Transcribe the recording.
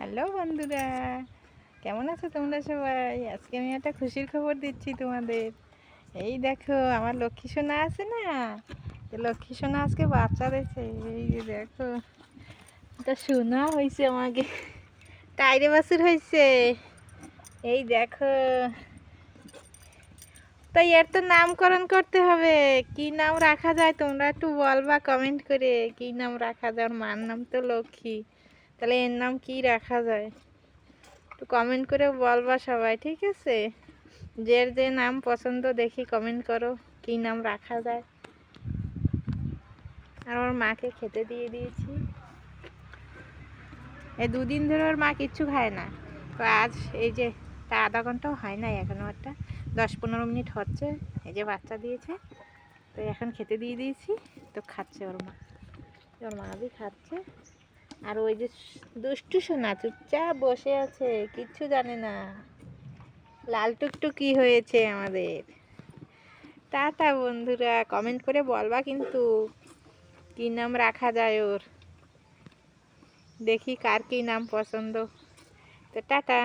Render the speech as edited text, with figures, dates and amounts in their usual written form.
Hello বন্ধুরা, কেমন আছো তোমরা সবাই? আজকে আমি একটা খুশির খবর দিচ্ছি তোমাদের। এই দেখো, আমার লক্ষ্মী সোনা আছে না, লক্ষ্মী সোনা আজকে বাচ্চা দিয়েছে। এই যে দেখো, এটা সোনা হয়েছে আমাকে, টাইরে বাছুর হয়েছে। এই দেখো, তাই এর তো নামকরণ করতে হবে। কি নাম রাখা যায় তোমরা একটু বলবা কমেন্ট করে, কি নাম রাখা যায়। ওর মার নাম তো লক্ষ্মী, তাহলে এর নাম কি রাখা যায় একটু কমেন্ট করে বলবা সবাই, ঠিক আছে? যে যে নাম পছন্দ দেখি কমেন্ট করো, কি নাম রাখা যায়। আর ওর মাকে খেতে দিয়ে দিয়েছি। এই দুদিন ধরে ওর মা কিচ্ছু খায় না, তো আজ এই যে তা আধা ঘন্টাও হয় নাই এখনো, একটা 10-15 মিনিট হচ্ছে। এই যে বাচ্চা দিয়েছে, তো এখন খেতে দিয়ে দিয়েছি, তো খাচ্ছে ওর মা। ওর মা বি খাচ্ছে। আর ওই যে দুষ্টু সোনা চুপচাপ বসে আছে, কিচ্ছু জানে না। লাল টুকটুকি হয়েছে আমাদের। টাটা বন্ধুরা, কমেন্ট করে বলবা কিন্তু কি নাম রাখা যায় ওর, দেখি কার কি নাম পছন্দ। তো টাটা।